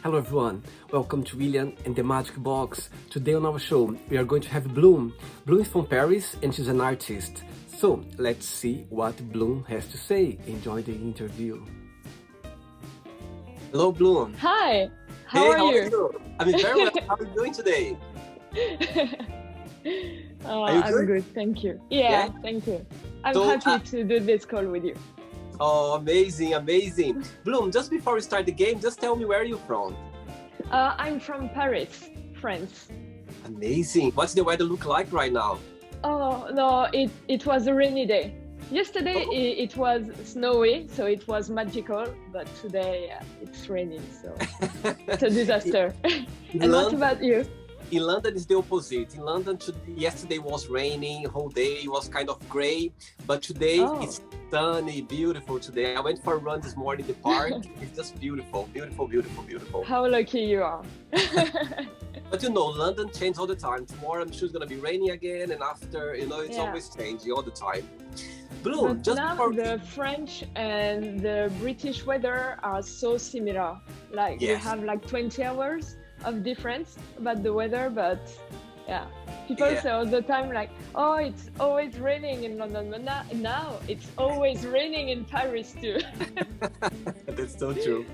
Hello everyone, welcome to William and the Magic Box. Today on our show we are going to have Bloom. Bloom is from Paris and she's an artist. So let's see what Bloom has to say. Enjoy the interview. Hello Bloom. Hi, Hey, how how are are you? you? I'm very well. How are you doing today? Are you I'm good? good, thank you. Yeah. Yeah, thank you. I'm So, happy to do this call with you. oh, amazing, amazing. Bloom, just before we start the game, just tell me where you're from. I'm from Paris, France. Amazing. What's the weather look like right now? Oh, no, it was a rainy day. Yesterday Oh. it was snowy, so it was magical, but today it's raining, so it's a disaster. In And what London, about you? in London is the opposite. In London, yesterday was raining, whole day was kind of gray, but today Oh, it's sunny, beautiful today. I went for a run this morning in the park. It's just beautiful, beautiful, beautiful, beautiful. how lucky you are. But you know, London changes all the time. Tomorrow I'm sure it's gonna be raining again, and after, it's Yeah. always changing all the time. Bloom, But just now before the French and the British weather are so similar. Like we yes, have like 20 hours of difference about the weather, but yeah. People yeah. say all the time like, oh, it's always raining in London, but now it's always raining in Paris too. That's so true.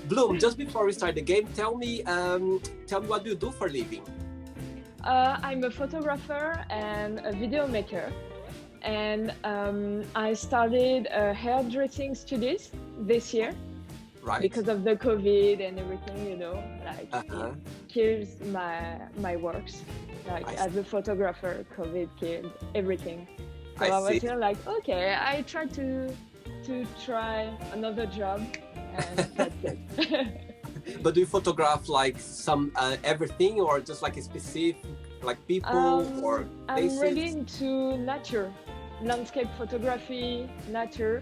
Bloom, just before we start the game, tell me what do you do for a living? I'm a photographer and a video maker. And I started hairdressing studies this year. Right? Because of the COVID and everything, like Uh-huh. it kills my works. Like I as a photographer, COVID killed everything. So I I was see. here like, okay, I tried to try another job, and that's it. But do you photograph like some everything or just like a specific like people or I'm really places? into nature, landscape photography, nature.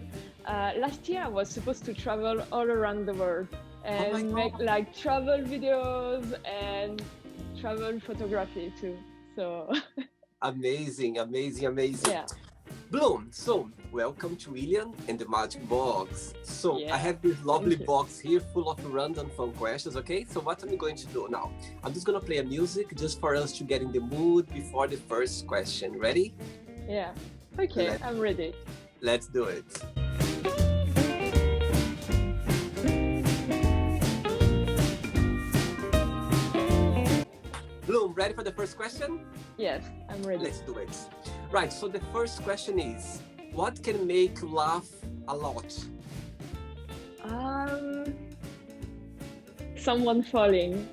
Last year I was supposed to travel all around the world Oh my and make God. like travel videos and travel photography too. So Amazing, amazing, amazing. yeah, Bloom, so welcome to William and the Magic Box. So I yeah, have this lovely thank you. box here full of random fun questions, okay? So what I'm going to do now, I'm just gonna play a music just for us to get in the mood before the first question. Ready? Yeah, okay, Let, I'm ready. let's do it. Bloom, ready for the first question? Yes, I'm ready. Let's do it. Right, so the first question is, what can make you laugh a lot? Um, Someone falling.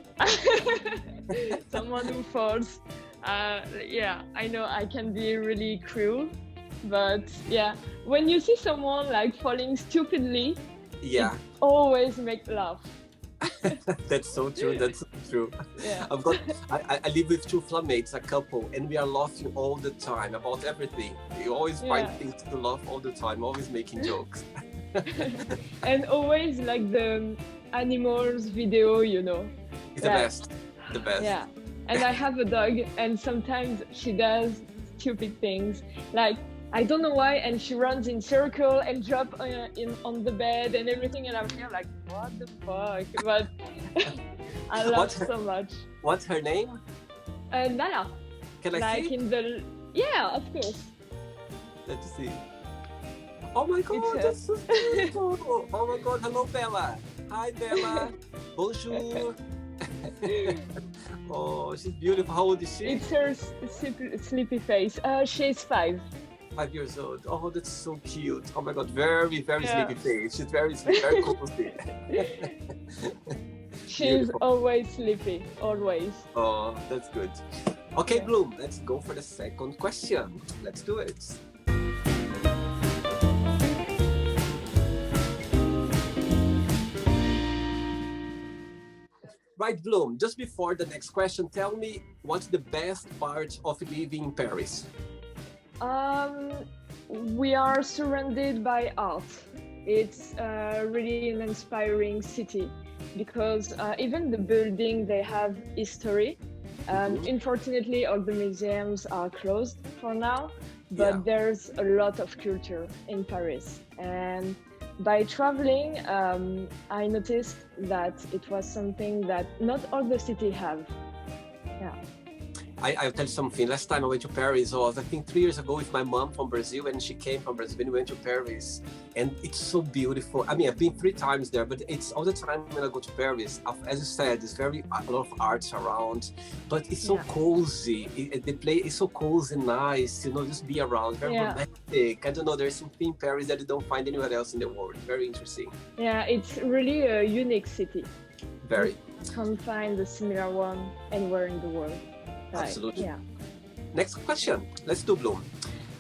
Someone who falls. Yeah, I know I can be really cruel, but yeah, when you see someone like falling stupidly, it Yeah, always makes laugh. that's so true. That's so true. Yeah, I've got. I live with two flatmates, a couple, and we are laughing all the time about everything. We always find yeah, things to laugh all the time. Always making jokes. and always like the animals video, It's the like best. The best. yeah. And I have a dog, and sometimes she does stupid things, like I don't know why, and she runs in circle and drop on the bed and everything, and I'm here like, what the fuck? But I laugh What's her, so much. what's her name? Nala, Can I like see? in the yeah, of course. Let's see. Oh my It's God, that's so beautiful. Oh my God, hello Bella. Hi Bella. Bonjour. Oh, she's beautiful. How old is she? It's her sleepy face. She's 5. 5 years old. Oh, that's so cute. Oh my God, very, very Yeah. sleepy face. She's very sleepy, very cozy. She's Beautiful. always sleepy, always. Oh, that's good. Okay, Yeah. Bloom, let's go for the second question. Let's do it. Right, Bloom, just before the next question, tell me what's the best part of living in Paris? Um, we are surrounded by art. It's really an inspiring city because even the building, they have history. Mhm. Unfortunately, all the museums are closed for now, but Yeah. there's a lot of culture in Paris. And by traveling, I noticed that it was something that not all the city have. Yeah. I'll tell you something. Last time I went to Paris was, I think, 3 years ago with my mom from Brazil, and she came from Brazil and we went to Paris. And it's so beautiful. I mean, I've been 3 times there, but it's all the time when I go to Paris. As you said, there's a lot of arts around, but it's so cozy. The place is so cozy and nice, you know, just be around. Very romantic. I don't know, there's something in Paris that you don't find anywhere else in the world. Very interesting. Yeah, it's really a unique city. Very. You can't find a similar one anywhere in the world. Right. Absolutely. Yeah. Next question. Let's do Bloom.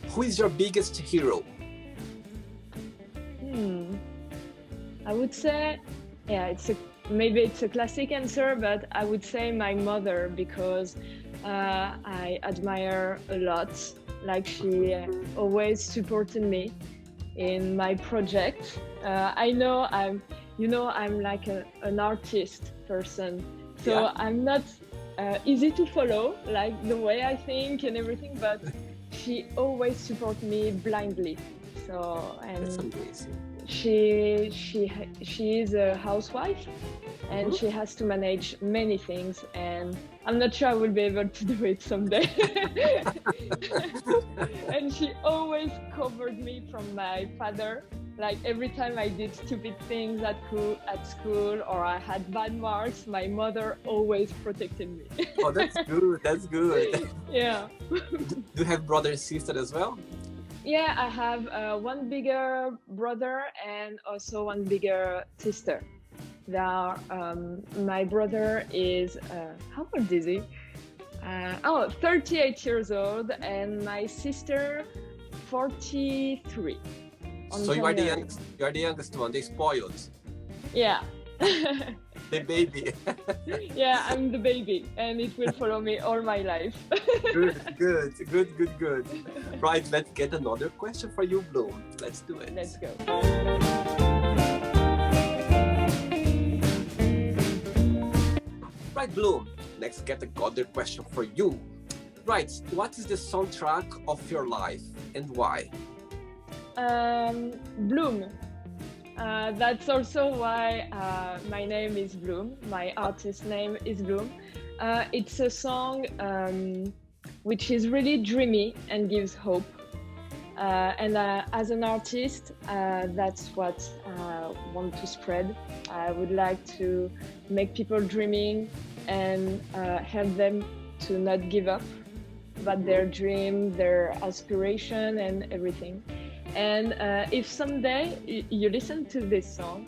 Who is your biggest hero? I would say, maybe it's a classic answer, but I would say my mother, because I admire a lot. Like, she always supported me in my project. I know I'm like an artist person, so I'm not easy to follow, like the way I think and everything, but she always supports me blindly. So, and that's amazing. She is a housewife, and she has to manage many things, and I'm not sure I will be able to do it someday. And she always covered me from my father. Like, every time I did stupid things at school or I had bad marks, my mother always protected me. Oh, that's good. That's good. Yeah. Do you have brother and sister as well? Yeah, I have one bigger brother and also one bigger sister. My brother is, how old is he? 38 years old, and my sister, 43. So you are the youngest one, they spoiled. Yeah. The baby. Yeah, I'm the baby, and it will follow me all my life. Good. Right, let's get another question for you, Bloom. Let's do it. Let's go. Right, Bloom. Let's get another question for you. Right, what is the soundtrack of your life and why? Bloom. That's also why my name is Bloom. My artist name is Bloom. It's a song which is really dreamy and gives hope. And as an artist, that's what I want to spread. I would like to make people dreaming and help them to not give up about their dream, their aspiration, and everything. And if someday you listen to this song,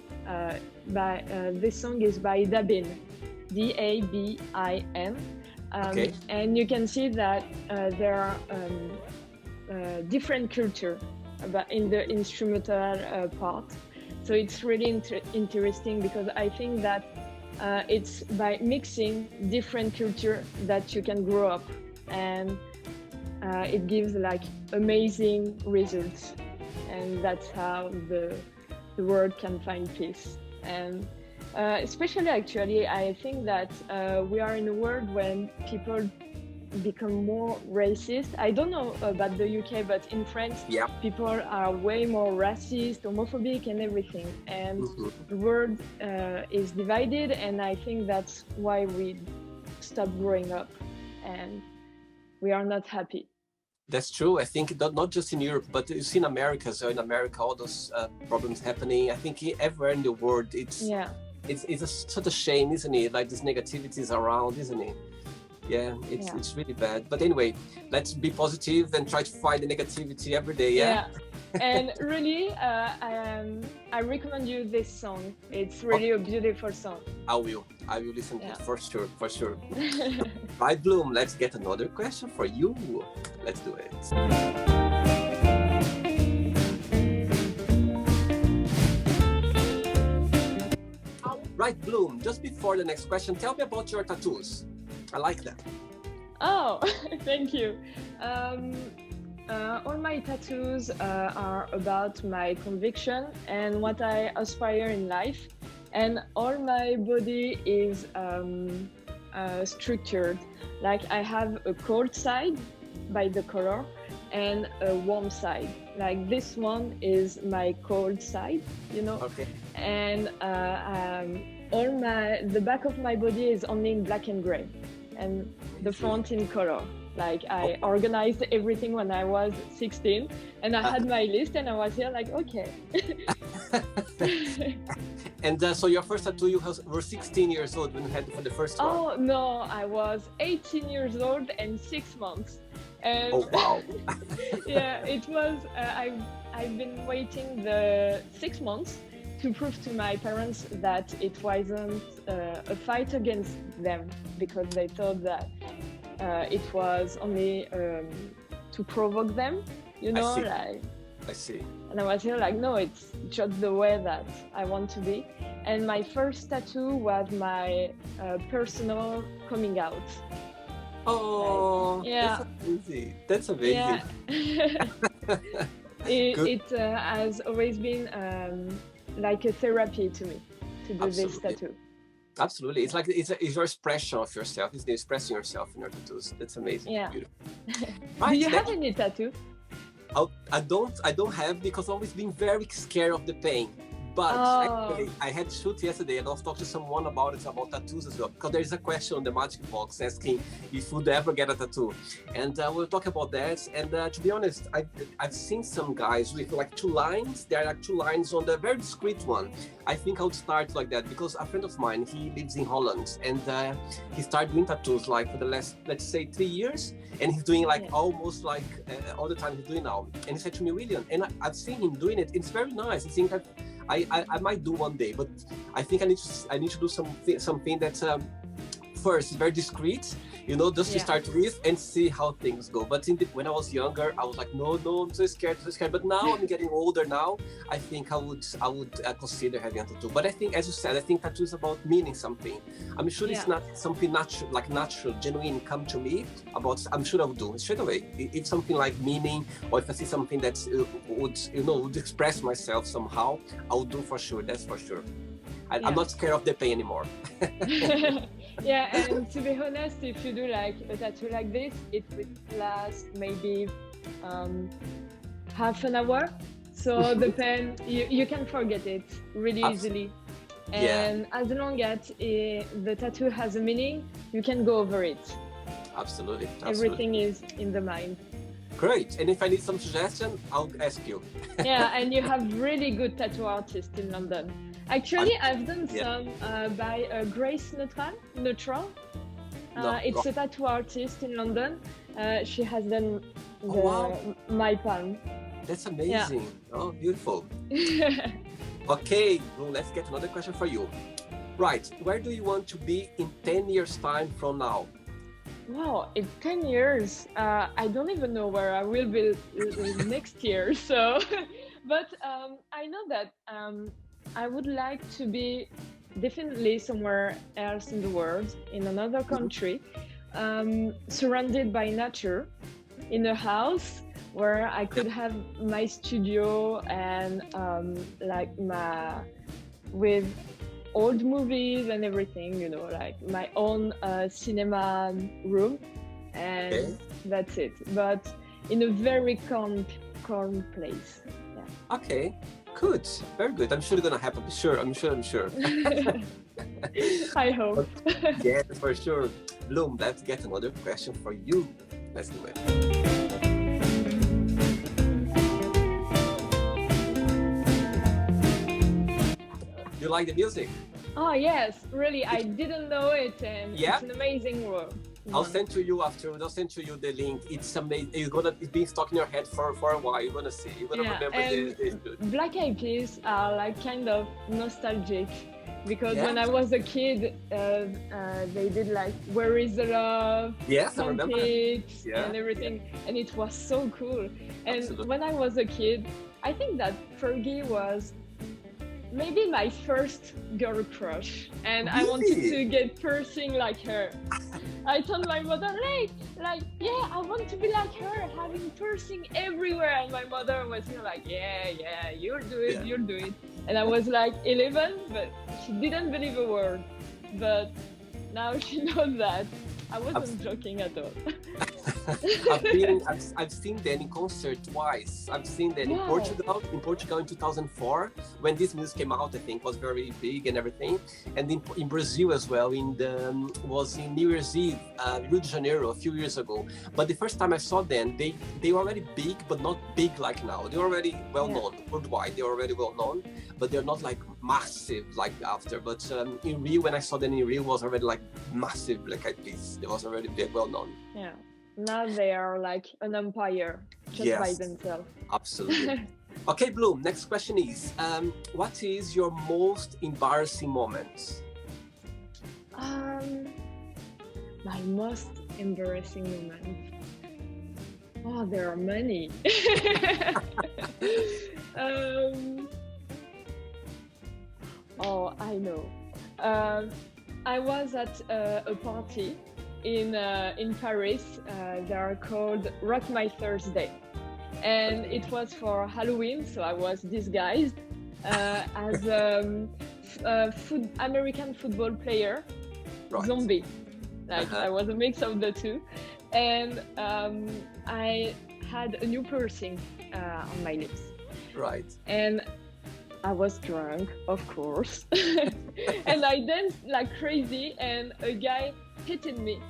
this song is by Dabin, D-A-B-I-N, and you can see that there are different culture in the instrumental part. So it's really interesting, because I think that it's by mixing different culture that you can grow up, and it gives like amazing results. And that's how the world can find peace. And especially, actually, I think that we are in a world when people become more racist. I don't know about the UK, but in France, people are way more racist, homophobic, and everything. And the world is divided, and I think that's why we stop growing up, and we are not happy. That's true. I think not just in Europe, but you see in America. So in America, all those problems happening. I think everywhere in the world, it's such a shame, isn't it? Like, this negativity is around, isn't it? Yeah, it's really bad. But anyway, let's be positive and try to fight the negativity every day. Yeah. And really, I recommend you this song. It's really a beautiful song. I will listen to it for sure. Right, Bloom, let's get another question for you. Let's do it. Right, Bloom, just before the next question, tell me about your tattoos. I like that. Oh, thank you. All my tattoos are about my conviction and what I aspire in life, and all my body is structured. Like, I have a cold side by the color and a warm side. Like this one is my cold side, you know, Okay. and all the back of my body is only in black and gray, and the front in color. Like I Okay. organized everything when I was 16, and I had my list, and I was here like, okay. And so your first tattoo, were 16 years old when you had for the first one. Oh no, I was 18 years old and 6 months. And Oh wow. yeah, it was. I've been waiting the 6 months to prove to my parents that it wasn't a fight against them, because they thought that it was only to provoke them, you know, see. like. I see. And I was here like, no, it's just the way that I want to be. And my first tattoo was my personal coming out. Oh, Yeah. that's amazing. That's amazing. Yeah. It has always been like a therapy to me to do this Absolutely. tattoo. Absolutely. It's like it's your expression of yourself. It's the expressing yourself in your tattoos. That's amazing. Yeah. Beautiful. Do Right. you have any tattoo? I don't have, because I've always been very scared of the pain. But actually, I had to shoot yesterday, and I was talking to someone about tattoos as well. Because there is a question on the Magic Box asking if you'd ever get a tattoo, and we'll talk about that. And to be honest, I've seen some guys with like 2 lines. There are like 2 lines on the very discreet one. I think I would start like that, because a friend of mine, he lives in Holland, and he started doing tattoos like for the last, let's say, 3 years, and he's doing like almost like all the time he's doing now. And he said to me, William, and I've seen him doing it. It's very nice. I think that I might do one day, but I think I need to do something that's first very discreet, you know, just to start with and see how things go. But when I was younger, I was like, no, I'm so scared. But now I'm getting older now. I think I would consider having a tattoo. But I think, as you said, I think tattoo is about meaning something. I'm sure it's not something natural, genuine come to me about. I'm sure I would do it straight away. If something like meaning, or if I see something that would express myself somehow, I would do for sure. That's for sure. I'm not scared of the pain anymore. Yeah, and to be honest, if you do like a tattoo like this, it will last maybe half an hour. So the pain, you can forget it really easily. And as long as the tattoo has a meaning, you can go over it. Absolutely. Everything is in the mind. Great. And if I need some suggestion, I'll ask you. Yeah, and you have really good tattoo artists in London. Actually, I've done some by Grace Neutral. It's a tattoo artist in London. She has done my palm. That's amazing. Oh, beautiful. Okay, well, let's get another question for you. Right, where do you want to be in 10 years' time from now? Wow, in 10 years, I don't even know where I will be next year. So, but I know that I would like to be definitely somewhere else in the world, in another country, surrounded by nature, in a house where I could have my studio and with old movies and everything, you know, like my own cinema room, and that's it. But in a very calm place. Yeah. Okay. Good, very good. I'm sure it's gonna happen. I'm sure. I hope. Yeah, for sure. Bloom, let's get another question for you. Let's do it. You like the music? Oh yes, really. I didn't know it, and it's an amazing world. I'll send to you after. I'll send to you the link. It's amazing. It's been stuck in your head for a while. You're gonna see. You're gonna remember this. Black Eyed Peas are like kind of nostalgic, because when I was a kid, they did like "Where Is the Love," yes, I remember, and everything, and it was so cool. And when I was a kid, I think that Fergie was maybe my first girl crush, and I wanted to get piercing like her. I told my mother, I want to be like her, having piercing everywhere. And my mother was like, yeah, you'll do it. And I was like 11, but she didn't believe a word. But now she knows that I wasn't joking at all. I've seen them in concert twice. I've seen them Wow. in Portugal in 2004 when this music came out. I think was very big and everything, and in Brazil as well. Was in New Year's Eve, Rio de Janeiro a few years ago. But the first time I saw them, they were already big, but not big like now. They're already well known worldwide. They're already well known, but they're not like massive like after. But in Rio, when I saw them in Rio, was already like massive Black Eyed Peas. They was already big, well known. Yeah. Now they are like an empire just by themselves. Absolutely. Okay, Bloom, next question is, what is your most embarrassing moment? My most embarrassing moment. Oh, there are many. Oh, I know. I was at a party in Paris. They are called Rock My Thursday, and it was for Halloween. So I was disguised as a American football player, zombie. Like I was a mix of the two, and I had a new piercing on my lips. Right. And I was drunk, of course, and I danced like crazy, and a guy hit me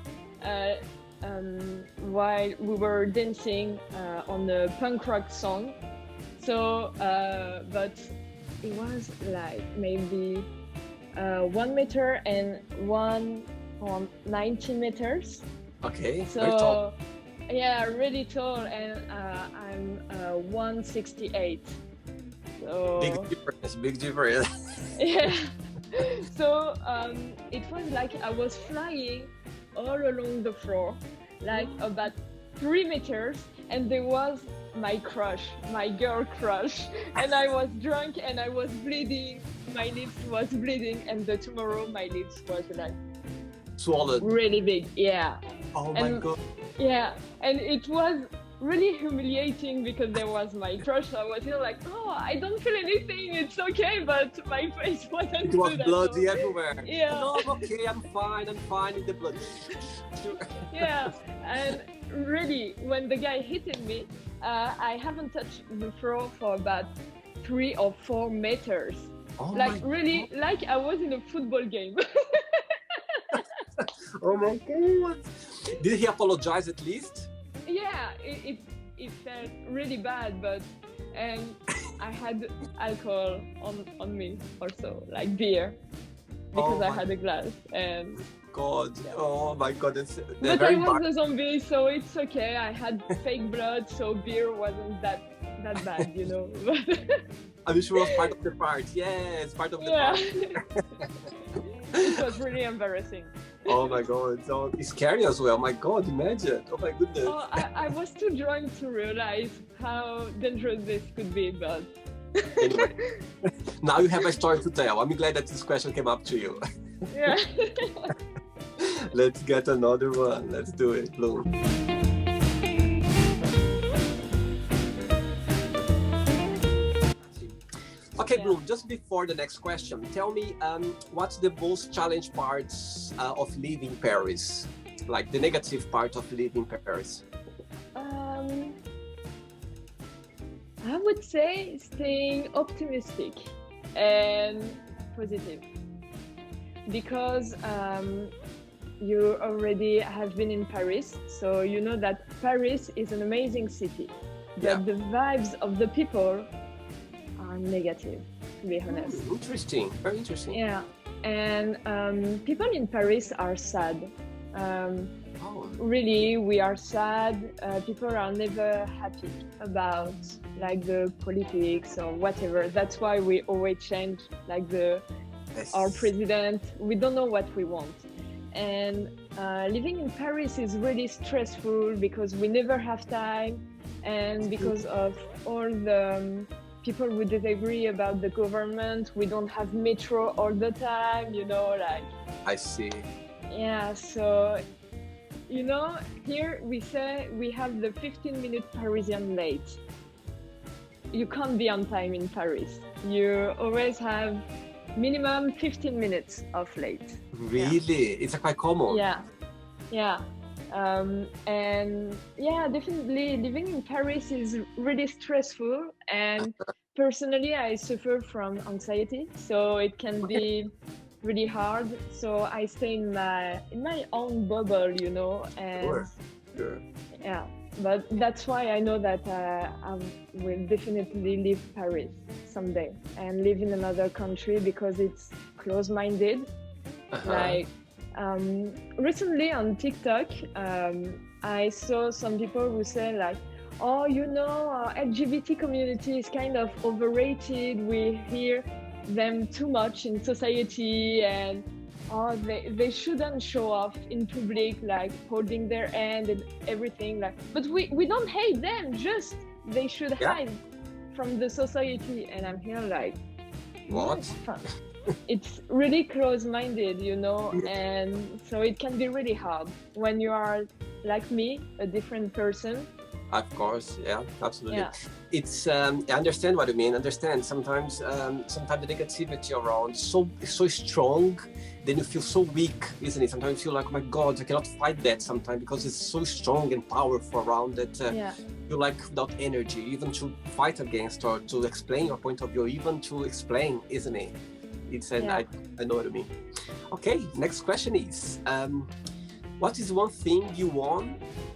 while we were dancing on a punk rock song. So, but it was like maybe 1 meter and 1.90 meters. Okay. So, very tall. Yeah, really tall, and I'm 168. So, big difference. Yeah. So it was like I was flying all along the floor, like about 3 meters, and there was my crush, my girl crush, and I was drunk and I was bleeding. My lips was bleeding, and tomorrow my lips was like swollen, really big. Yeah. Oh my God. Yeah, and it was really humiliating because there was my crush. So I was here like, oh, I don't feel anything, it's okay, but my face wasn't. It was bloody everywhere. Yeah. No, I'm okay, I'm fine in the blood. Yeah, and really, when the guy hit me, I haven't touched the floor for about 3 or 4 meters. Oh like really, like I was in a football game. Oh my God. Did he apologize at least? Yeah, it felt really bad, and I had alcohol on me also, like beer, because I had a glass. And God, oh my God, but I was a zombie, so it's okay. I had fake blood, so beer wasn't that bad, you know. I'm sure it was part of the part. Yes, part of the part. It was really embarrassing. Oh my God, so it's scary as well. My God, imagine. Oh my goodness. Oh, I was too drunk to realize how dangerous this could be, but anyway, now you have a story to tell. I'm glad that this question came up to you. Yeah. Let's get another one. Let's do it, Bloom. Okay, Bloom, just before the next question, tell me what's the most challenging parts of living in Paris? Like the negative part of living in Paris? I would say staying optimistic and positive, because you already have been in Paris, so you know that Paris is an amazing city, but the vibes of the people are negative, to be honest. Interesting, very interesting. Yeah, and people in Paris are sad. Really, we are sad. People are never happy about like the politics or whatever. That's why we always change like our president. We don't know what we want. And living in Paris is really stressful because we never have time, and because of all the people who disagree about the government, we don't have metro all the time, you know, like. I see. Yeah, so, you know, here we say we have the 15-minute Parisian late. You can't be on time in Paris. You always have minimum 15 minutes of late. Really? Yeah. It's quite common. Yeah. And yeah, definitely living in Paris is really stressful. And personally, I suffer from anxiety, so it can Okay. be really hard. So I stay in my own bubble, you know, and Sure. Sure. yeah. But that's why I know that I will definitely leave Paris someday and live in another country because it's close-minded. Uh-huh. Like recently on TikTok, I saw some people who say like, "Oh, you know, LGBT community is kind of overrated. We hear them too much in society, and oh, they shouldn't show off in public, like holding their hand and everything. Like, but we don't hate them. Just they should Yeah. hide from the society." And I'm here like, What? what? It's really close-minded, you know, and so it can be really hard when you are like me, a different person. Of course, yeah, absolutely. Yeah, It's I understand what you mean. Understand sometimes the negativity around so strong, then you feel so weak, isn't it? Sometimes you feel like, oh my God, I cannot fight that. Sometimes because it's so strong and powerful around that yeah, you like without energy, even to fight against or to explain your point of view, even to explain, isn't it? It's and yeah. I know what you mean. Okay, next question is, what is one thing you won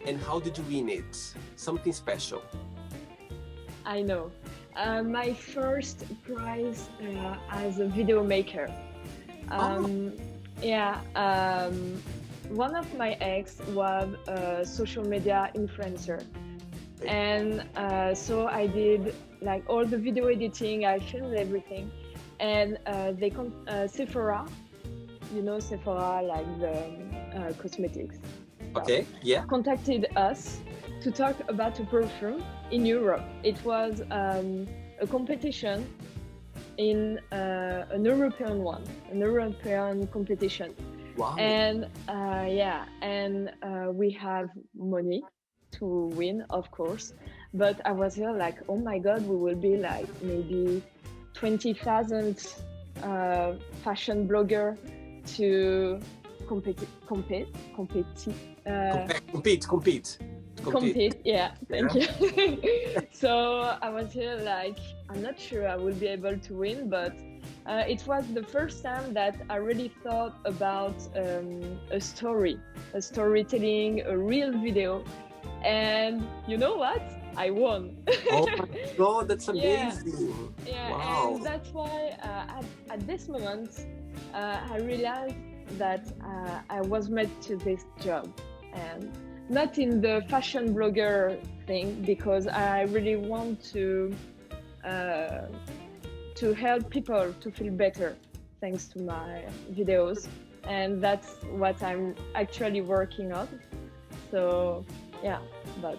and how did you win it? Something special. I know. My first prize as a video maker. Oh, Um, yeah, one of my ex was a social media influencer. okay. And so I did like all the video editing, I filmed everything. And Sephora, you know, Sephora, like the cosmetics stuff, Okay, yeah. contacted us to talk about a perfume in Europe. It was a competition in an European one, an European competition. Wow. And yeah, and we have money to win, of course. But I was here like, oh my God, we will be like maybe 20,000 fashion blogger to compete, compete, compete, uh, Compete. compete. Yeah, thank Yeah. you. So I was here like, I'm not sure I will be able to win, but it was the first time that I really thought about a storytelling, a real video. And you know what? I won. Oh my God, that's Yeah, amazing. yeah, Wow. and that's why at this moment I realized that I was made to this job, and not in the fashion blogger thing, because I really want uh, to help people to feel better thanks to my videos, and that's what I'm actually working on. So yeah, but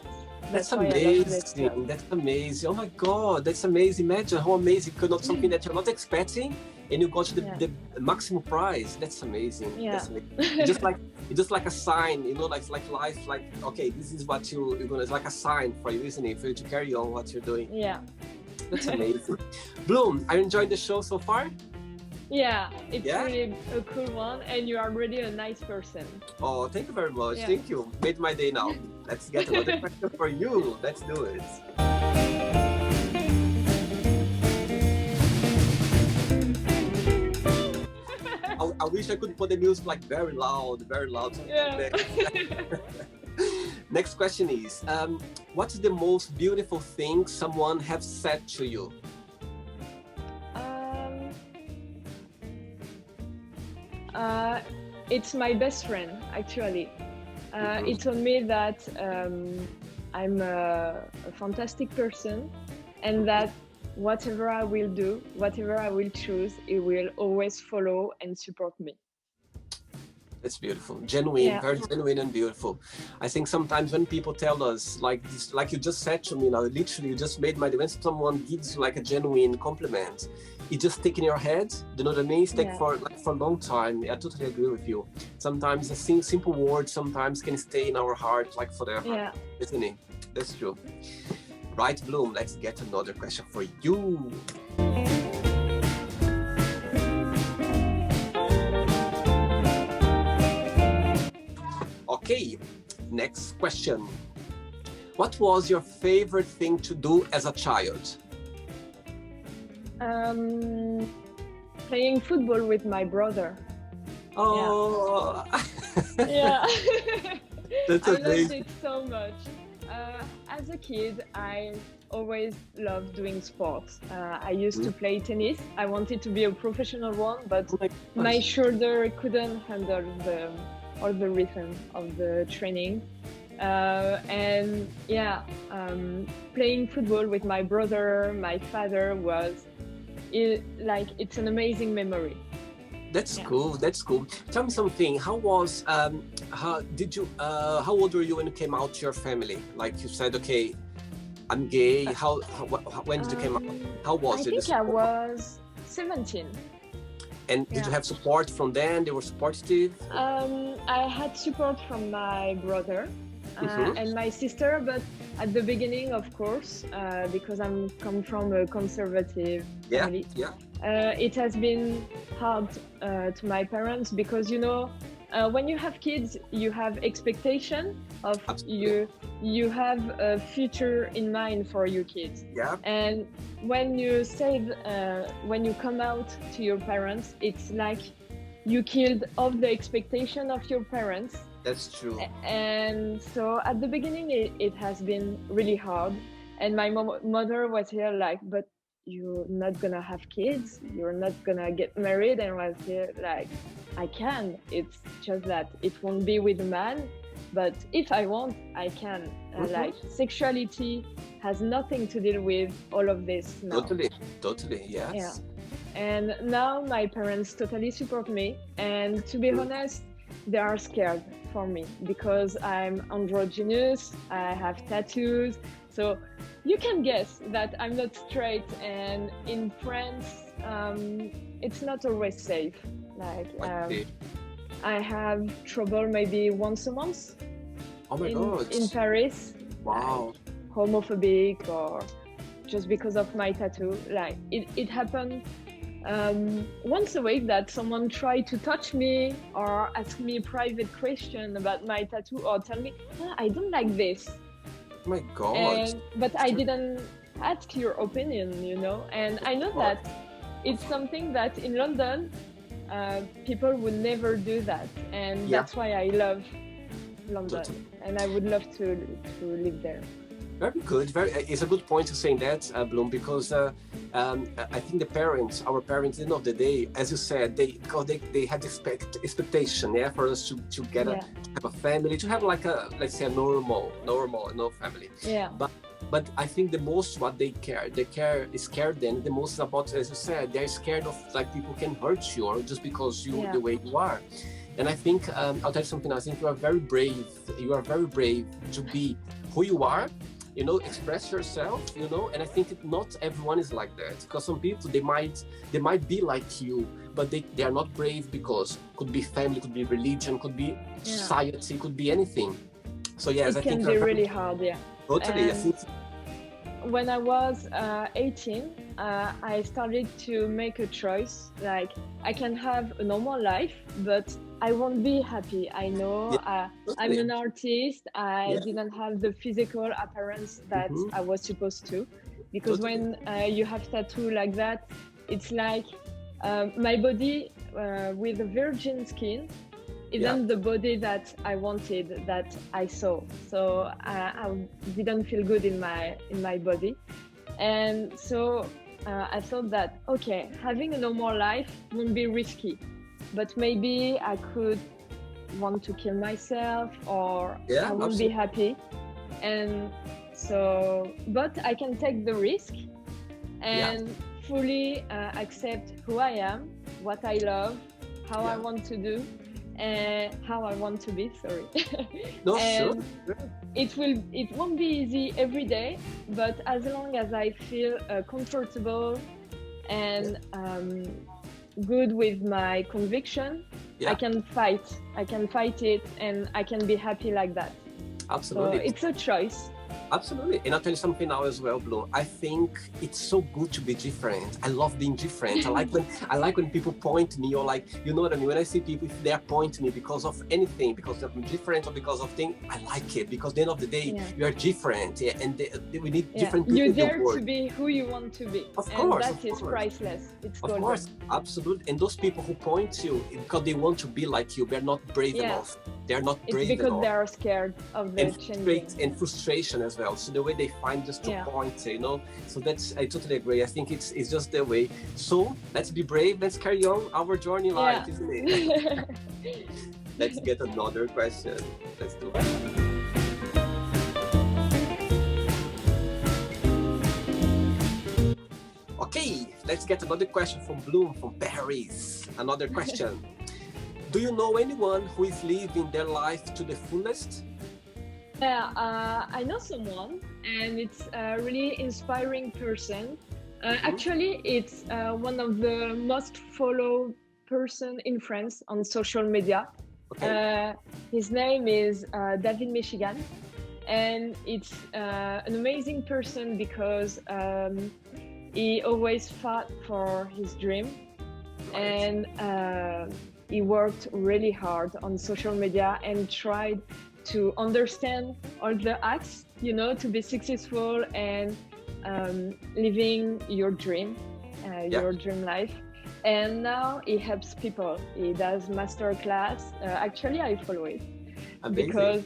That's that's why I love this job. amazing. That's amazing. Oh my God, that's amazing. Imagine how amazing. Because not something that you're not expecting and you got Yeah, the maximum prize. That's amazing. yeah, That's amazing. It's just like a sign, you know, like life, like okay, this is what you're gonna, it's like a sign for you, isn't it? For you to carry on what you're doing. yeah. That's amazing. Bloom, are you enjoying the show so far? Yeah, it's Yeah? really a cool one, and you are really a nice person. Oh, thank you very much. Yeah. Thank you. Made my day now. Let's get another question for you. Let's do it. I wish I could put the music like very loud, very loud. Yeah. Next question is, what's the most beautiful thing someone have said to you? um, uh, it's my best friend, actually. He told me that I'm a fantastic person, and that whatever I will do, whatever I will choose, he will always follow and support me. That's beautiful, genuine, Yeah, very genuine and beautiful. I think sometimes when people tell us like this, like you just said to me now, literally you just made my day. When someone gives you like a genuine compliment, it just stick in your head. You know what I mean? Stick yeah, for a long time. I totally agree with you. Sometimes a simple word sometimes can stay in our heart like forever, yeah. isn't it? That's true. Right, Bloom. Let's get another question for you. Okay, Next question. What was your favorite thing to do as a child? Playing football with my brother. Oh, Yeah. that's I loved amazing. it so much. As a kid, I always loved doing sports. I used to play tennis. I wanted to be a professional one, but Oh my my gosh. shoulder couldn't handle the rhythm of the training. And yeah, playing football with my brother, my father it's an amazing memory. That's Yeah. cool. That's cool. Tell me something. How old were you when you came out to your family? Like you said, okay, I'm gay. When did you come out? How I was it? The think I support? was 17. And did you Yeah. have support from them? They were supportive? I had support from my brother Mhm. and my sister, but at the beginning, of course, because I'm come from a conservative Yeah, family, yeah, it has been hard to my parents because when you have kids, you have expectation of absolutely. you have a future in mind for your kids, Yeah, and when you come out to your parents, it's like you killed all the expectation of your parents. that's true. And so at the beginning it has been really hard, and my mother was here like, but you're not gonna have kids, you're not gonna get married, and I was here like, I can, it's just that it won't be with a man, but if I want, I can. Like, sexuality has nothing to deal with all of this now. Totally, totally, Yeah. yes. And now my parents totally support me. And to be honest, they are scared for me because I'm androgynous, I have tattoos. So you can guess that I'm not straight. And in France, it's not always safe. Like, I see. I have trouble maybe once a month Oh my God. in Paris. Wow. Like, homophobic or just because of my tattoo. Like, it happened once a week that someone tried to touch me or ask me a private question about my tattoo or tell me, "Ah, I don't like this." Oh my God. But I didn't ask your opinion, and I know that it's something that in London people would never do that, and Yeah. that's why I love London, Totally. and I would love to live there. Very good. It's a good point to saying that, Bloom, because I think our parents, at the end of the day, as you said, they had expectation, yeah, for us to get Yeah. to have a family, to have like let's say a normal family. Yeah. But I think the most what they scared them the most about, as you said, they're scared of like people can hurt you or just because Yeah. the way you are. And I think I'll tell you something. I think you are very brave. You are very brave to be who you are. Express yourself. And I think not everyone is like that, because some people they might be like you, but they are not brave because could be family, could be religion, could be society, could be anything. So yes, It I can think be you're really hard, yeah. totally. I think When I was 18, I started to make a choice. Like, I can have a normal life, but I won't be happy. I know I'm totally. an artist. I Yeah. didn't have the physical appearance that I was supposed to. Because Totally. when you have tattoo like that, it's like my body with a virgin skin isn't the body that I wanted, that I saw. So I didn't feel good in my body, and so I thought that okay, having a normal life wouldn't be risky, but maybe I could want to kill myself, or Yeah, I won't be happy, and so but I can take the risk and fully accept who I am, what I love, how I want to do, and how I want to be. Sorry. No, And sure. it won't be easy every day, but as long as I feel comfortable and good with my conviction, I can fight it, and I can be happy like that. Absolutely. So it's a choice. Absolutely. And I'll tell you something now as well, Bloom. I think it's so good to be different. I love being different. I like when people point to me, or like, you know what I mean? When I see people, if they're pointing me because of anything, because I'm different or because of things, I like it, because at the end of the day, you are different. Yeah, and we need different people you in the dare world. to be who you want to be. Of And course, that of is course. priceless. It's Of golden. course, absolutely. And those people who point to you because they want to be like you, they're not brave enough. They're not It's brave because enough. they are scared of the changing. And frustration as well. So the way they find just to point, you know. So I totally agree. I think it's just the way. So let's be brave. Let's carry on our journey in life, isn't it? Let's get another question. Let's do it. Okay, let's get another question from Bloom from Paris. Another question. Do you know anyone who is living their life to the fullest? Yeah, I know someone, and it's a really inspiring person. Actually, it's one of the most followed person in France on social media. Okay. His name is David Michigan, and it's an amazing person because he always fought for his dream, and he worked really hard on social media and tried to understand all the acts, you know, to be successful and living your dream, your dream life. And now he helps people. He does master class. Actually, I follow it. Amazing. Because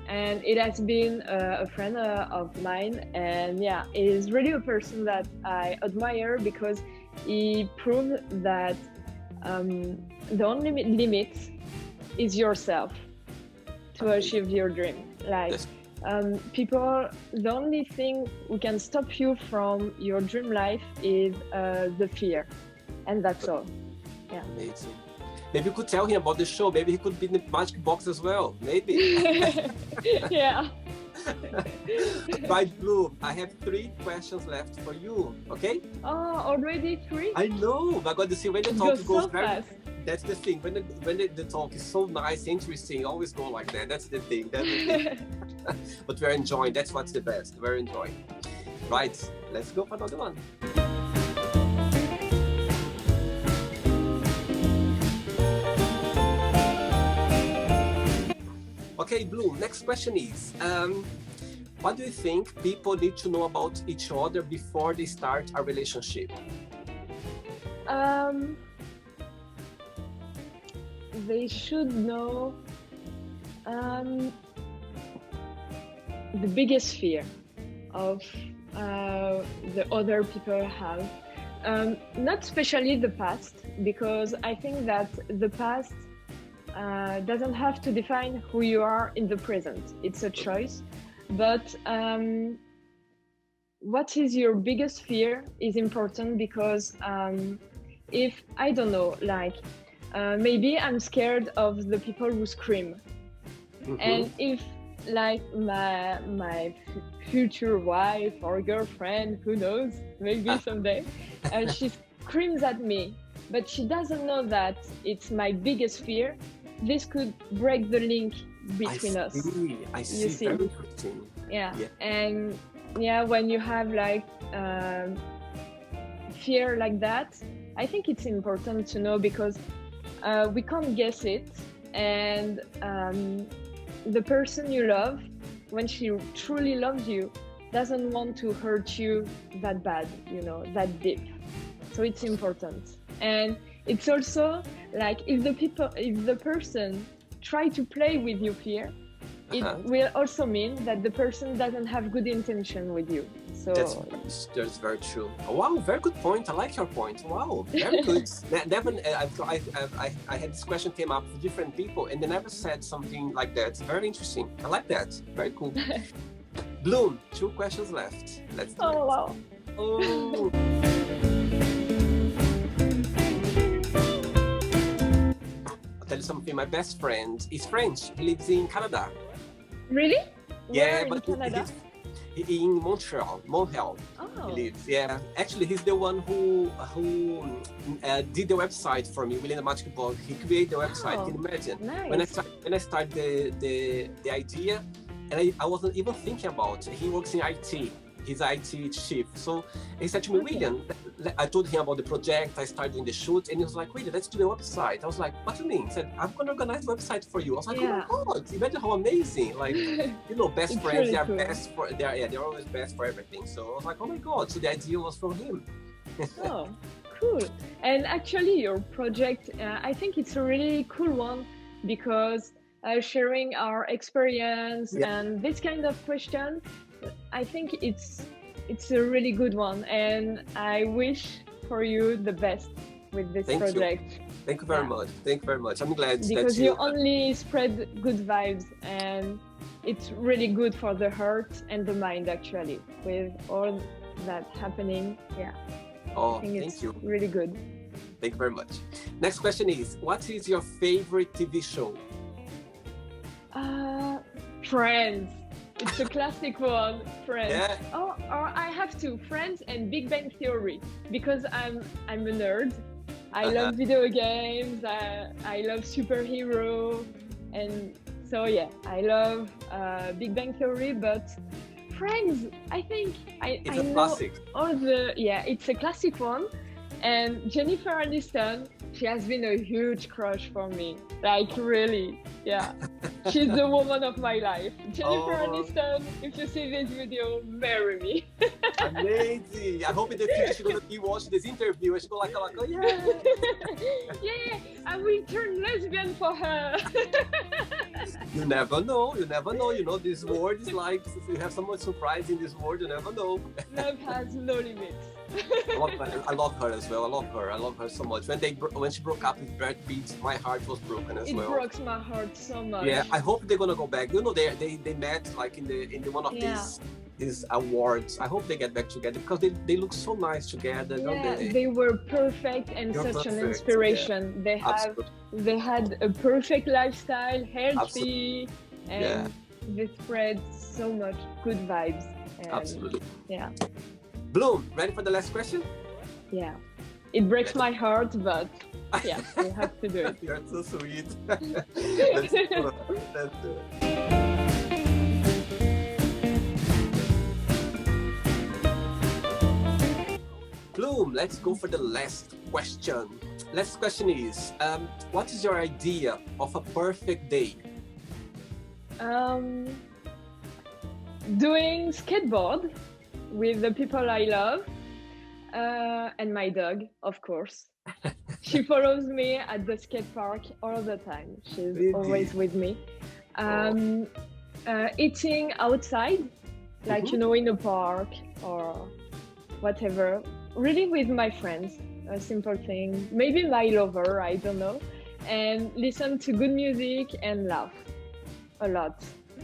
and it has been a friend of mine, and he's really a person that I admire because he proved that the only limit is yourself to achieve your dream. Like people, the only thing who can stop you from your dream life is the fear, and that's all. Yeah. Amazing. Maybe you could tell him about the show. Maybe he could be in the Magic Box as well. Maybe. Yeah. Right, Bloom. I have 3 questions left for you. Okay? Oh, already 3? I know. But God, you see, when the talk goes so very fast. That's the thing. When the talk is so nice, interesting, always go like that. That's the thing. That's the thing. But we're enjoying. That's what's the best. We're enjoying. Right. Let's go for another one. Okay, Bloom. Next question is, what do you think people need to know about each other before they start a relationship? They should know the biggest fear of the other people have. Not especially the past, because I think that the past doesn't have to define who you are in the present. It's a choice. But what is your biggest fear is important, because if, I don't know, like maybe I'm scared of the people who scream. And if like my future wife or girlfriend, who knows, maybe someday, she screams at me, but she doesn't know that it's my biggest fear, this could break the link between us. I see. Very interesting. And when you have like fear like that, I think it's important to know, because we can't guess it, and the person you love, when she truly loves you, doesn't want to hurt you that bad, you know, that deep. So it's important. And it's also like, if the person try to play with your fear, it will also mean that the person doesn't have good intention with you. So that's very true. Wow, very good point. I like your point. Wow, very good. I had this question came up with different people, and they never said something like that. Very interesting. I like that. Very cool. Bloom, 2 questions left. Let's do it. Wow. Oh. I'll tell you something. My best friend is French. He lives in Canada. Really? Yeah, Where but in Canada? In Montreal. Oh. He lives. Yeah, actually, he's the one who did the website for me. William the Magic Box. He created the website. Can you imagine? Nice. When I started the idea, and I wasn't even thinking about it. He works in IT. He's IT chief. So he said to me, Okay. William, I told him about the project. I started doing the shoot, and he was like, William, let's do the website. I was like, what do you mean? He said, I'm going to organize the website for you. I was like, Yeah. oh my God, imagine how amazing. Like, you know, best It's friends, really they are cool. best for, they're always best for everything. So I was like, oh my God. So the idea was from him. Oh, cool. And actually, your project, I think it's a really cool one because sharing our experience Yeah. and this kind of question, I think it's a really good one. And I wish for you the best with this Thank you. project Thank you very Yeah. much. Thank you very much. I'm glad because that you only spread good vibes and it's really good for the heart and the mind actually with all that happening. Yeah. Oh, I think thank it's you. really good. Thank you very much. Next question is, what is your favorite TV show? Friends. It's a classic one. Friends. Yeah. Oh, or I have to Friends and Big Bang Theory because I'm a nerd. I love video games. I love superhero, and so yeah, I love Big Bang Theory. But Friends, I think It's I a know classic. all the it's a classic one. And Jennifer Aniston, she has been a huge crush for me. Like really, yeah. She's the woman of my life. Jennifer Oh. Aniston, if you see this video, marry me. Amazing. I hope in the future she's going to be watching this interview and she's going to like, oh, yeah. Yeah, I will turn lesbian for her. You never know. You never know. You know, this world is like, if you have so much surprise in this world, you never know. Love has no limits. I love her as well. I love her so much. When she broke up with Brad Pitt, my heart was broken as It well. breaks my heart so much. Yeah, I hope they're gonna go back. You know, they met like in the one of Yeah. these awards. I hope they get back together because they look so nice together, don't Yeah, they? they were perfect and You're such an perfect, inspiration. Absolutely. They had a perfect lifestyle, healthy, and Yeah. they spread so much good vibes. And Absolutely. Yeah, Bloom, ready for the last question? yeah. It breaks my heart, but yeah, we have to do it. You're so sweet. Let's do it. Let's do it. Bloom, let's go for the last question. Last question is, what is your idea of a perfect day? Doing skateboard with the people I love and my dog, of course. She follows me at the skate park all the time. She's Really? always with me. Eating outside, like, you know, in a park or whatever. Really with my friends, a simple thing. Maybe my lover, I don't know. And listen to good music and laugh a lot.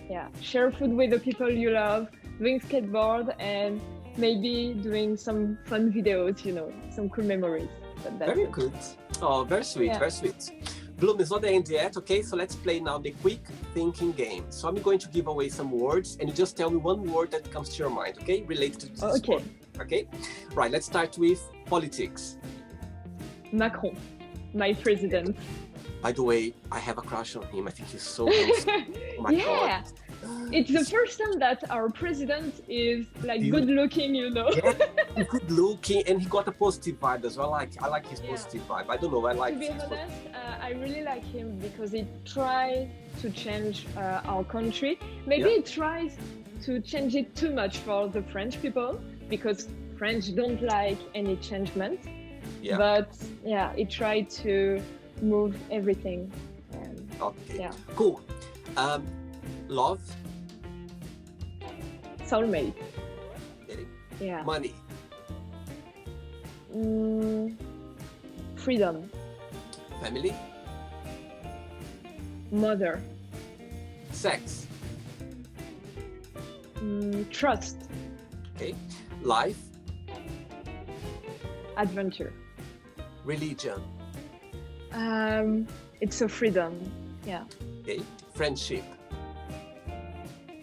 Yeah, share food with the people you love, doing skateboard, and maybe doing some fun videos, you know, some cool memories. But that's Very it. good. Oh, very sweet, Yeah. very sweet. Bloom, it's not the end yet, okay? So let's play now the quick thinking game. So I'm going to give away some words and you just tell me one word that comes to your mind, okay? Related to this Okay. word, okay? Right, let's start with politics. Macron, my president. By the way, I have a crush on him. I think he's so handsome. Oh my Yeah. God. It's the first time that our president is like You- good looking, you know. Yeah, he's good looking and he got a positive vibe as well. I like his Yeah. positive vibe. I don't know, I like To be his honest, I really like him because he tries to change our country. Maybe Yeah. he tries to change it too much for the French people because French don't like any changement. Yeah. But yeah, he tried to move everything. And Okay. yeah. Cool. Love, soulmate. getting Yeah. money, Freedom. family, Mother. sex, Trust. okay, life, Adventure. religion, It's a freedom. Yeah. okay, friendship,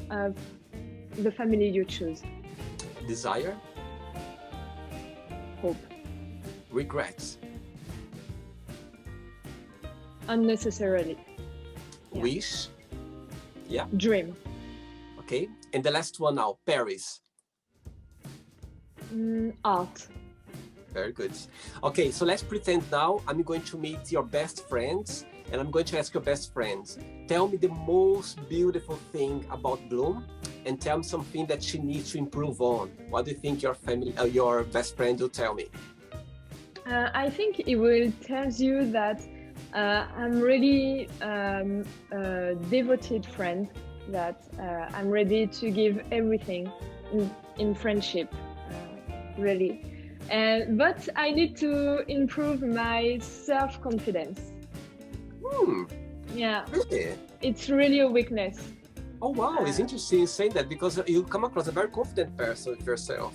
The family you choose. desire, Hope. regrets, Unnecessarily. Yeah. wish, Dream. Okay, and the last one now, Paris. Art. Very good. Okay, so let's pretend now I'm going to meet your best friends, and I'm going to ask your best friends, tell me the most beautiful thing about Bloom, and tell me something that she needs to improve on. What do you think your best friend will tell me? I think it will tell you that I'm really a devoted friend, that I'm ready to give everything in friendship, really. But I need to improve my self-confidence. Yeah, Really? it's really a weakness. Oh wow, it's interesting you saying that because you come across a very confident person with yourself.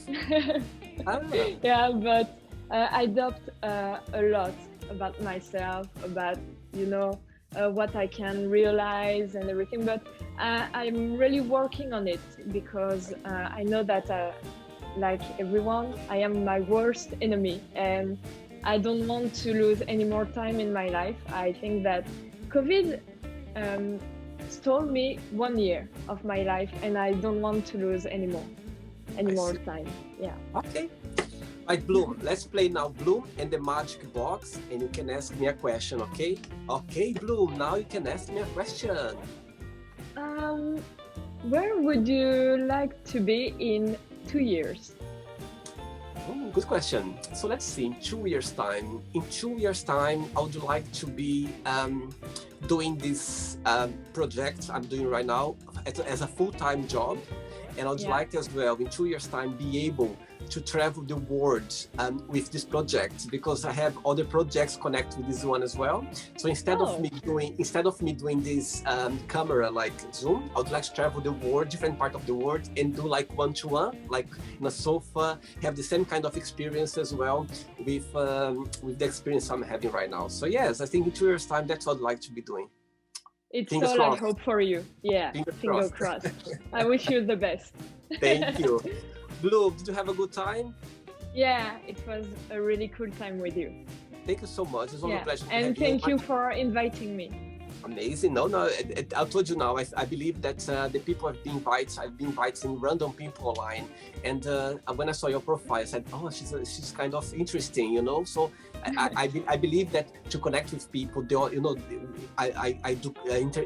Ah, Yeah, but I doubt a lot about myself, about what I can realize and everything. But I'm really working on it because I know that, like everyone, I am my worst enemy, and I don't want to lose any more time in my life. I think that COVID stole me 1 year of my life, and I don't want to lose any more see. time. Yeah. Okay. Right, Bloom, let's play now Bloom and the magic box, and you can ask me a question, okay? Okay, Bloom, now you can ask me a question. Where would you like to be in 2 years? Good question. So let's see, in 2 years' time. In 2 years' time, I would like to be doing this project I'm doing right now as a full-time job. And I would like as well, in 2 years' time, be able to travel the world with this project, because I have other projects connected with this one as well. So instead of me doing this camera like Zoom, I would like to travel the world, different part of the world, and do like one-to-one, like in a sofa, have the same kind of experience as well with the experience I'm having right now. So yes, I think in 2 years' time, that's what I'd like to be doing. It's Fingers all I crossed. hope for you. Yeah, Fingers crossed. I wish you the best. Thank you. Blue, did you have a good time? Yeah, it was a really cool time with you. Thank you so much. It's always a pleasure. And thank you for inviting me. Amazing. No, I told you now, I believe that the people I've been inviting random people online. And when I saw your profile, I said, oh, she's kind of interesting, you know? So I believe that to connect with people, I do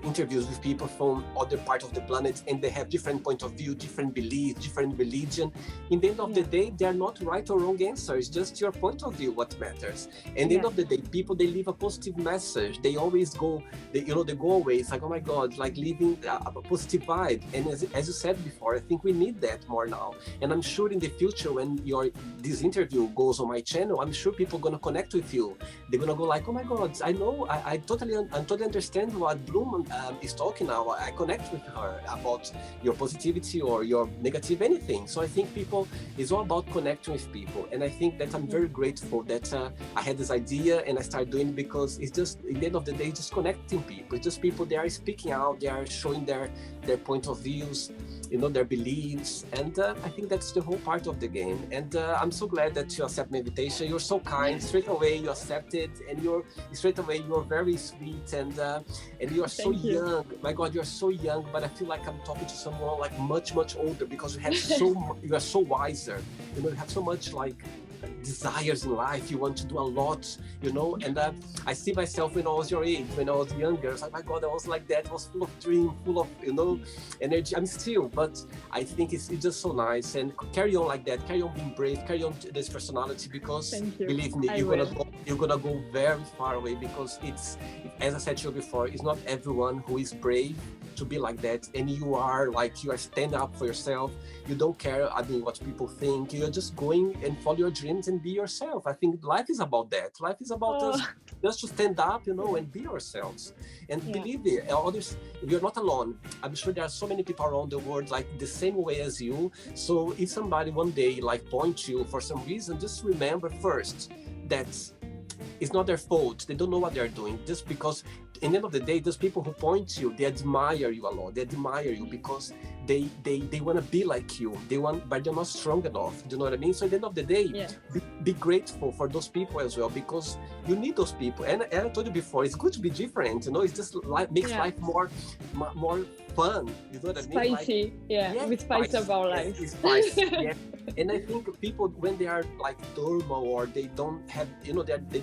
interviews with people from other parts of the planet, and they have different point of view, different beliefs, different religion. In the end of the day, they are not right or wrong answers, just your point of view what matters. And at the end of the day, people, they leave a positive message. They always go, they go away. It's like, oh my God, like leaving a positive vibe. And as you said before, I think we need that more now. And I'm sure in the future, when this interview goes on my channel, I'm sure people are gonna connect with you. They're gonna go like, oh my God, I know, I totally understand what Bloom is talking now. I connect with her about your positivity or your negative anything. So I think it's all about connecting with people. And I think that I'm very grateful that I had this idea and I started doing it, because it's just, at the end of the day, just connecting people. It's just people, they are speaking out, they are showing their point of views, their beliefs. And I think that's the whole part of the game. And I'm so glad that you accept my invitation. You're so kind. Straight away you accepted, and you're very sweet, and you are so young. My God, you're so young, but I feel like I'm talking to someone like much older, because you have you are so wiser. You have so much like desires in life. You want to do a lot, and I see myself when I was your age, when I was younger. I was like, my God, I was like that. I was full of dream, full of energy. I'm still, but I think it's just so nice. And carry on like that, carry on being brave, carry on this personality, because believe me, you're gonna go very far away, because it's, as I said to you before, it's not everyone who is brave to be like that. And you are standing up for yourself. You don't care what people think. You're just going and follow your dreams and be yourself. I think life is about that. Life is about us just to stand up, and be ourselves. And believe me, others, you're not alone. I'm sure there are so many people around the world like the same way as you. So if somebody one day points you for some reason, just remember first that it's not their fault. They don't know what they're doing. Just because, in the end of the day, those people who point to you, they admire you a lot. They admire you because they want to be like you. But they're not strong enough. Do you know what I mean? So at the end of the day, be grateful for those people as well, because you need those people. And I told you before, it's good to be different. You know, it's just makes life more fun. You know what I mean? Spicy, with spice of our lives. It's spicy. Yeah. And I think people, when they are like normal or they don't have, they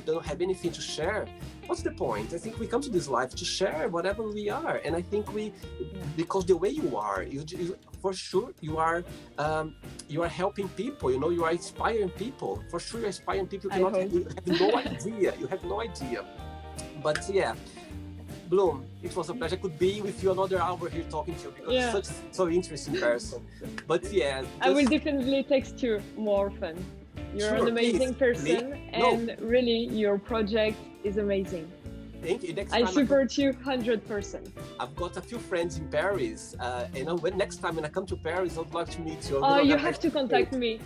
don't have anything to share, what's the point? I think we come to this life to share whatever we are. And I think because the way you are, you for sure you are helping people. You are inspiring people. For sure, you're inspiring people. You have no idea. You have no idea. But yeah. Bloom, it was a pleasure. I could be with you another hour here talking to you because you're such so interesting person. But I will definitely text you more often. You're an amazing person, and really your project is amazing. Thank you. I support you 100%. I've got a few friends in Paris, and next time when I come to Paris, I'd like to meet you. You have to contact me.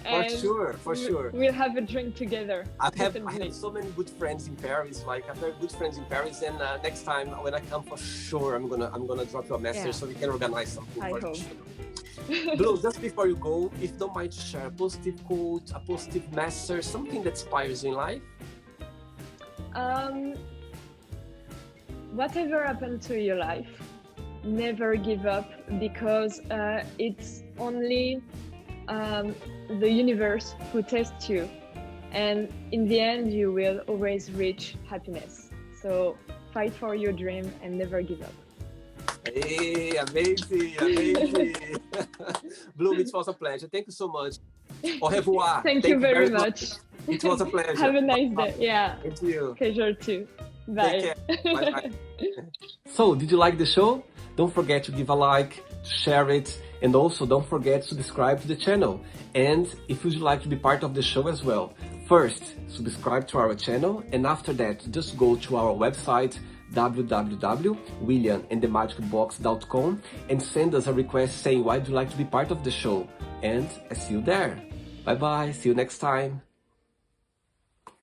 For sure. We'll have a drink together. I have so many good friends in Paris. Like, I have very good friends in Paris, and next time when I come, for sure, I'm gonna drop you a message so we can organize something. I hope. Sure. Blue, just before you go, if you don't mind to share a positive quote, a positive message, something that inspires you in life. Whatever happened to your life, never give up, because it's only the universe who tests you, and in the end you will always reach happiness. So fight for your dream and never give up. Hey, amazing. Bloom, it was a pleasure. Thank you so much. Au revoir. Thank you very much. It was a pleasure. Have a nice day. Yeah. Thank you. Pleasure too. Bye. Take care. Bye. So, did you like the show? Don't forget to give a like, to share it, and also don't forget to subscribe to the channel. And if you'd like to be part of the show as well, first, subscribe to our channel, and after that, just go to our website, www.williamandthemagicbox.com, and send us a request saying why do you like to be part of the show. And I see you there. Bye bye, see you next time.